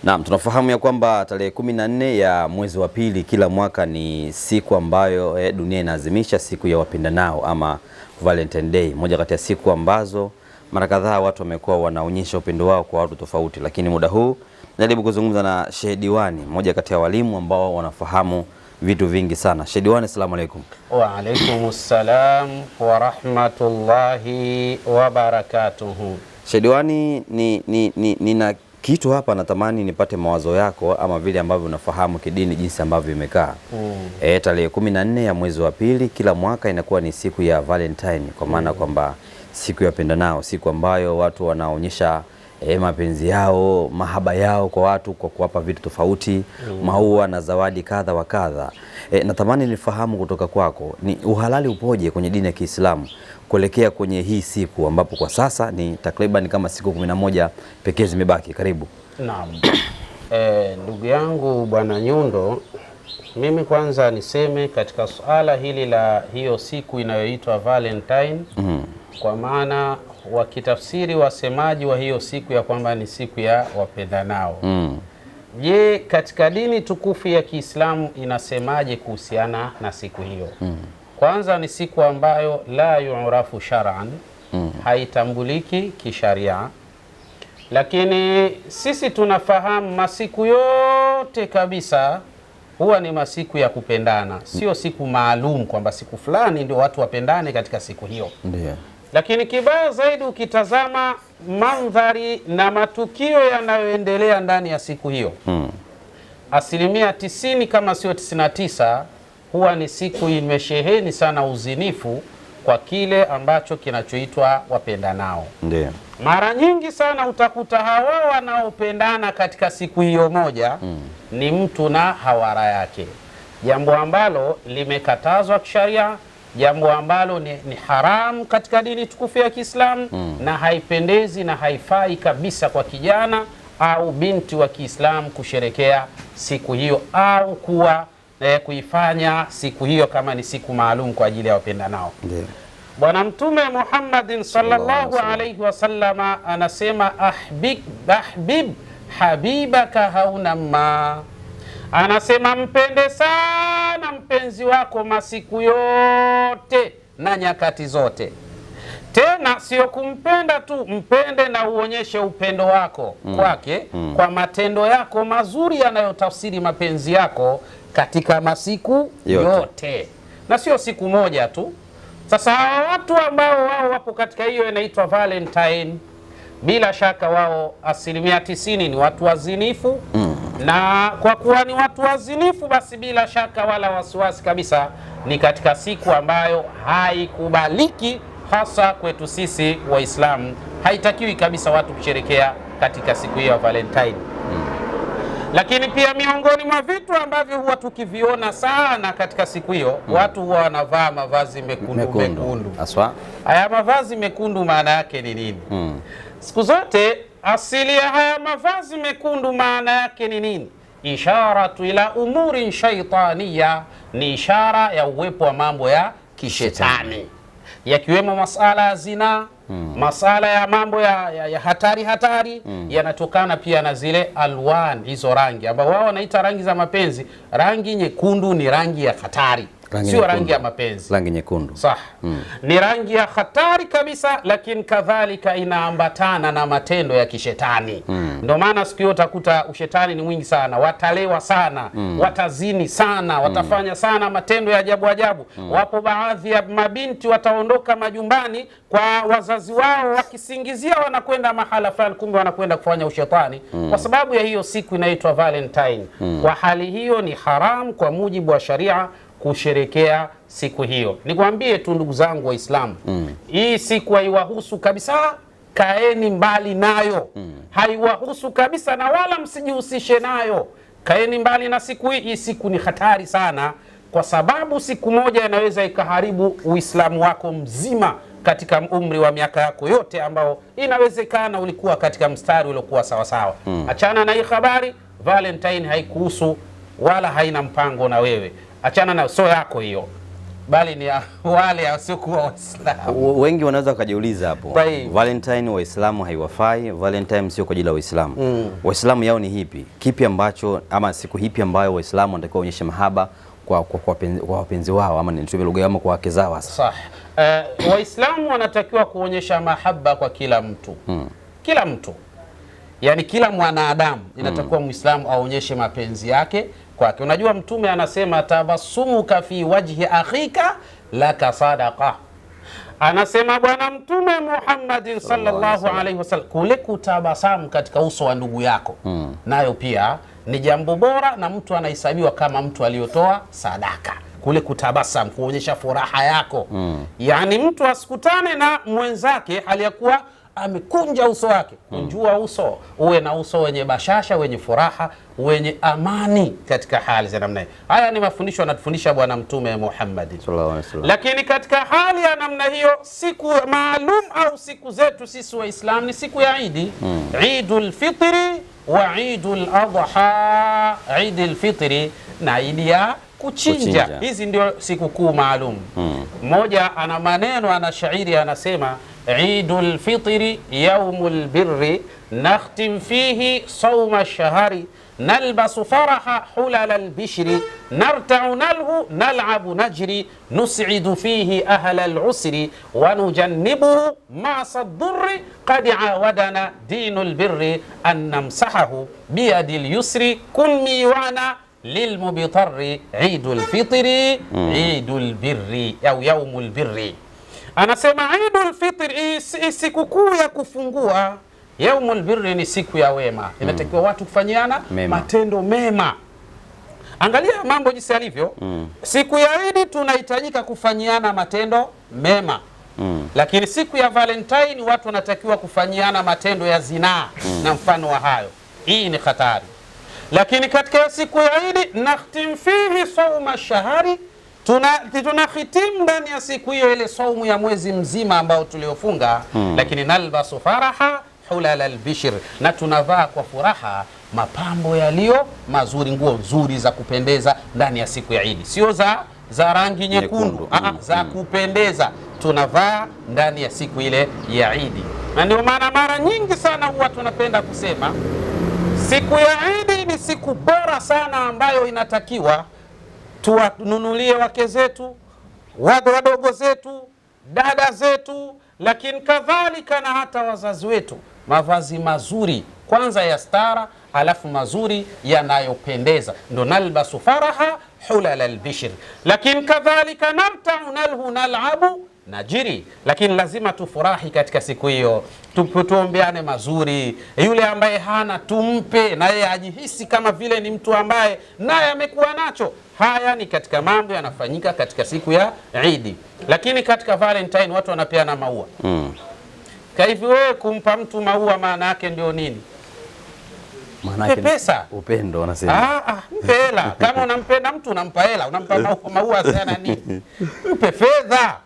Naam, tunafahamu ya kwamba tarehe 14 ya mwezi wa pili kila mwaka ni siku ambayo dunia inaadhimisha siku ya wapendanao ama Valentine Day, moja kati ya siku ambazo mara kadhaa watu wamekuwa wanaonyesha upendo wao kwa watu tofauti, lakini muda huu najaribu kuzungumza na Sheikh Diwani, moja kati ya walimu ambao wanafahamu vitu vingi sana. Sheikh Diwani, asalamu alaykum. Wa alaykumus salam wa rahmatullahi wa barakatuh. Sheikh Diwani, nina kitu hapa natamani nipate mawazo yako ama vile ambavyo unafahamu kidini jinsi ambavyo imekaa. Tarehe 14 ya mwezi wa pili kila mwaka inakuwa ni siku ya Valentine, kwa maana kwamba siku ya wapendanao, siku ambayo watu wanaonyesha mapenzi yao, mahaba yao kwa watu kwa kuwapa vitu tofauti, maua na zawadi kadha wa kadha. Natamani nifahamu kutoka kwako, ni uhalali upoje kwenye dini ya Kiislamu kuelekea kwenye hii siku ambapo kwa sasa ni takriban kama siku 11 pekee zimebaki. Karibu. Naam. Ndugu yangu Bwana Nyundo, mimi kwanza niseme katika suala hili la hiyo siku inayoitwa Valentine, kwa maana wakitafsiri wasemaji wa hiyo siku ya kwamba ni siku ya wapendanao. Je, katika dini tukufu ya Kiislamu inasemaje kuhusiana na siku hiyo? Kwanza ni siku ambayo la yu'rafu shar'an, haitambuliki kisharia, lakini sisi tunafahamu masiku yote kabisa huwa ni masiku ya kupendana, sio siku maalum kwamba siku fulani ndio watu wapendane katika siku hiyo. Ndiyo. Lakini kibaya zaidi ukitazama mandhari na matukio yanayoendelea ndani ya siku hiyo, asilimia 90 kama sio 99 huwa ni siku imesheheni sana uzinifu kwa kile ambacho kinachoitwa wapendanao. Ndiyo. Mara nyingi sana utakuta hawa wanaopendana katika siku hiyo moja ni mtu na hawara yake, jambo ambalo limekatazwa kisharia, jambo ambalo ni haramu katika dini tukufu ya Kiislamu, na haipendezi na haifai kabisa kwa kijana au binti wa Kiislamu kusherekea siku hiyo au kuifanya siku hiyo kama ni siku maalum kwa ajili ya wapendanao. Ndiyo. Bwana Mtume Muhammadin sallallahu alayhi wasallama anasema ahbib habibaka haunama, anasema mpende sana mpenzi wako masiku yote na nyakati zote. Tena sio kumpenda tu, mpende na uonyeshe upendo wako kwake kwa matendo yako mazuri yanayotafsiri mapenzi yako katika masiku yote na sio siku moja tu. Sasa watu ambao wao wapo katika hiyo inaitwa Valentine, bila shaka wao asilimia 90 ni watu wazinifu, na kwa kuwa ni watu wazinifu basi bila shaka wala wasiwasi kabisa ni katika siku ambayo haikubaliki, hasa kwetu sisi Waislamu. Haitakiwi kabisa watu kusherekea katika siku hiyo ya Valentine. Lakini pia miongoni mwa vitu ambavyo huwa tukiviona sana katika siku hiyo, watu huwa wanavaa mavazi mekundu. Aswa. Haya mavazi mekundu maana yake ni nini? Siku zote asili ya haya mavazi mekundu maana yake ni nini? Isharatu ila umurin shaitaniya, ni ishara ya uwepo wa mambo ya kishetani, yakiwemo masala ya zina, masala ya mambo ya hatari yanatokana pia na zile alwan, hizo rangi ambao wao wanaita rangi za mapenzi. Rangi nyekundu ni rangi ya hatari, sio rangi ya mapenzi. Rangi nyekundu ni rangi ya hatari kabisa, lakini kadhalika inaambatana na matendo ya kishetani. Ndio maana siku hiyo utakuta ushetani ni mwingi sana, watalewa sana, watazini sana, watafanya sana matendo ya ajabu ajabu. Wapo baadhi ya mabinti wataondoka majumbani kwa wazazi wao wakisingizia wanakwenda mahala fulani, kumbe wanakwenda kufanya ushetani kwa sababu ya hiyo siku inaitwa Valentine. Kwa hali hiyo ni haram kwa mujibu wa sharia kusherekea siku hiyo. Nikwambie tu ndugu zangu Waislamu, hii siku haiwahusu kabisa, kaeni mbali nayo. Haiwahusu kabisa na wala msijihusishe nayo, kaeni mbali na siku hii. Hii siku ni hatari sana, kwa sababu siku moja inaweza ikaharibu Uislamu wako mzima katika umri wa miaka yako yote ambao inawezekana ulikuwa katika mstari uliokuwa sawasawa. Achana na hii habari, Valentine haikuhusu wala haina mpango na wewe, achana na so yako hiyo. bali ni wale wasiokuwa Waislamu. Wengi wanaweza kujiuliza hapo, Valentine Waislamu haiwafai, Valentine sio kwa ajili ya Waislamu. Waislamu yao ni hipi? Kipi ambacho ama siku hipi ambayo Waislamu wanatakiwa waonyeshe mahaba kwa wapenzi wao, ama nitumie lugha yao, kwa wake zao hasa? Sawa. Waislamu wanatakiwa kuonyesha mahaba kwa kila mtu. Kila mtu. Yaani kila mwanadamu inatakiwa Muislamu aonyeshe mapenzi yake kwake. Unajua Mtume anasema tabassumuka fi wajhi akhika laka sadaqa. Anasema Bwana Mtume Muhammadin sallallahu alaihi wasallam, kule kutabasamu katika uso wa ndugu yako nayo pia ni jambo bora, na mtu anahesabiwa kama mtu aliyotoa sadaka. Kule kutabasamu, kuonyesha furaha yako. Yaani mtu asikutane na mwenzake hali ya kuwa amekunja uso wake. Kunjua uso, uwe na uso wenye bashasha, wenye furaha, wenye amani katika hali za namna hii. Haya ni mafundisho anatufundisha Bwana Mtume Muhammad sallallahu alaihi wasallam. Lakini katika hali ya namna hiyo, siku maalum au siku zetu sisi Waislamu ni siku ya Idi. Idul Fitri wa Idul Adha. Idul Fitri na Idi ya kuchinja. Hizi ndio siku kuu maalum. Mmoja ana maneno, ana shairi anasema Idul Fitri yawmul birri nakhtim fihi sawma shahari nalbasu faraha hulal albishri narta'u nalhu nal'abu najri nus'idu fihi ahla al'usri wa nujannibuhu ma'sa ad-durri qad awadana dinul birri an namsahahu biyadil yusri kulmi wana lilmubtarri Idul Fitri Idul birri au yawmul birri. Anasema Idul Fitri sikukuu ya kufungua, yaumul birri ni siku ya wema. Inatakiwa watu kufanyiana matendo mema. Angalia mambo jinsi yalivyo. Siku ya Idi tunahitajika kufanyiana matendo mema. Lakini siku ya Valentine watu wanatakiwa kufanyiana matendo ya zinaa na mfano wa hayo. Hii ni hatari. Lakini katika siku ya Idi nakhtim fihi sawma shahari, tunahitimu ndani ya siku hiyo ile saumu ya mwezi mzima ambao tuliofunga. Lakini nalbasu faraha hulal albishir, na tunavaa kwa furaha mapambo yaliyo mazuri, nguo nzuri za kupendeza ndani ya siku ya Idi, sio za rangi nyekundu, za kupendeza tunavaa ndani ya siku ile ya Idi. Na ndio maana mara nyingi sana huwa tunapenda kusema siku ya Idi ni siku bora sana ambayo inatakiwa tuwanunulie wake zetu, wadogo zetu, dada zetu, lakini kadhalika na hata wazazi wetu mavazi mazuri, kwanza ya stara, alafu mazuri yanayopendeza. Ndo nalbasu faraha hulal albishir. Lakini kadhalika narta'u nalhu nal'abu najiri, lakini lazima tufurahi katika siku hiyo, tuombeane mazuri. Yule ambaye hana tumpe, na yeye ajihisi kama vile ni mtu ambaye naye amekuwa nacho. Haya ni katika mambo yanafanyika katika siku ya Idi. Lakini katika Valentine watu wanapeana maua. Kwa hivyo wewe kumpa mtu maua maana yake ndio nini? Maana pesa, upendo wanasema. Mpe hela. Kama unampenda mtu unampa hela, unampa maua sana nini? Mpe fedha.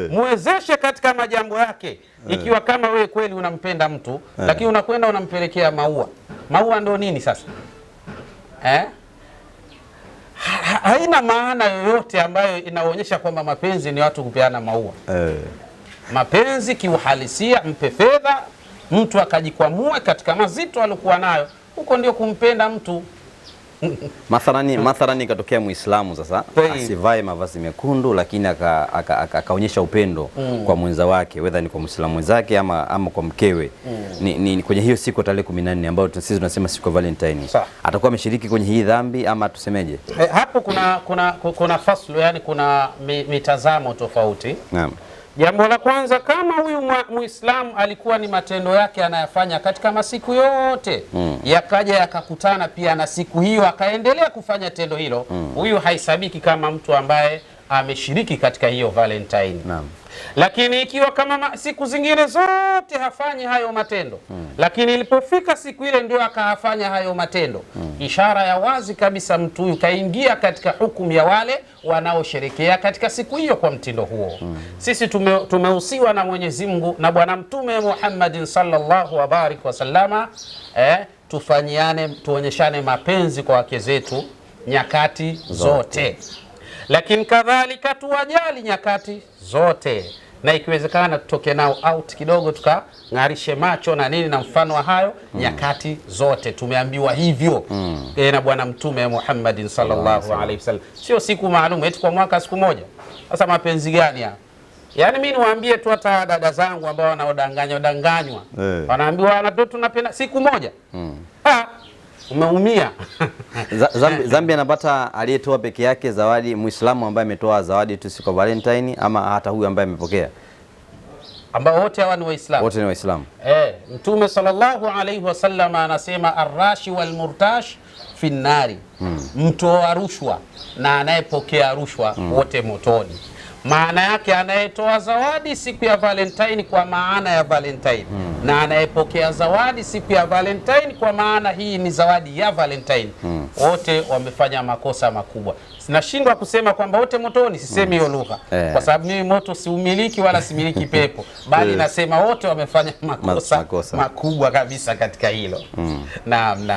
Muwezeshe katika majambo yake. Ikiwa kama wewe kweli unampenda mtu, lakini unakwenda unampelekea maua. Maua ndio nini sasa? Haina maana yoyote ambayo inaonyesha kwamba mapenzi ni watu kupeana maua. Mapenzi kiuhalisia, mpe fedha, mtu akajikwamua katika mazito alikuwa nayo, huko ndio kumpenda mtu. Mathalani ikatokea Muislamu sasa asivae mavazi mekundu, lakini akaonyesha upendo kwa mwenza wake, whether ni kwa Muislamu mwenzake ama kwa mkewe. Ni kwenye hiyo siku tarehe 14 ambayo sisi tunasema siku ya Valentine. Atakuwa ameshiriki kwenye hii dhambi ama tusemeje? Hapo kuna faslu, yani kuna mitazamo tofauti. Naam. Jambo la kwanza, kama huyu Muislamu alikuwa ni matendo yake anayafanya katika masiku yote, yakaja yakakutana pia na siku hiyo akaendelea kufanya tendo hilo, huyu haisabiki kama mtu ambaye ameshiriki katika hiyo Valentine. Naam. Lakini ikiwa kama siku zingine zote hafanyi hayo matendo, lakini ilipofika siku ile ndio akafanya hayo matendo, ishara ya wazi kabisa mtu huyu kaingia katika hukumu ya wale wanaosherekea katika siku hiyo kwa mtindo huo. Sisi tumehusiwa na Mwenyezi Mungu na Bwana Mtume Muhammad sallallahu alaihi wasallama, tufanyiane, tuonyeshane mapenzi kwa wake zetu nyakati zote. lakini kadhalika tuwajali nyakati zote, na ikiwezekana tutoke nao out kidogo, tukang'arishe macho na nini na mfano wa hayo nyakati zote. Tumeambiwa hivyo na Bwana Mtume Muhammadin sallallahu alaihi wasallam, sio siku maalum eti kwa mwaka siku moja. Sasa mapenzi gani hapa? Yaani mimi niwaambie tu hata dada zangu ambao wanaodanganywa wanaambiwa watoto tunapenda siku moja. Umeumia. Zambi anapata aliyetoa peke yake zawadi, Muislamu ambaye ametoa zawadi tu siku ya Valentine, ama hata huyu ambaye amepokea? Ambao wote hawa ni Waislamu. Wote ni Waislamu. Mtume sallallahu alaihi wasallam anasema arrashi wal murtash fi nari, mtoa rushwa na anayepokea rushwa wote motoni. Maana yake anayetoa zawadi siku ya Valentine kwa maana ya Valentine, na anayepokea zawadi siku ya Valentine kwa maana hii ni zawadi ya Valentine, wote wamefanya makosa makubwa. Sinashindwa kusema kwamba wote motoni, sisemi hiyo lugha kwa sababu mimi moto siumiliki wala similiki pepo, bali nasema wote wamefanya makosa makubwa kabisa katika hilo. Naam.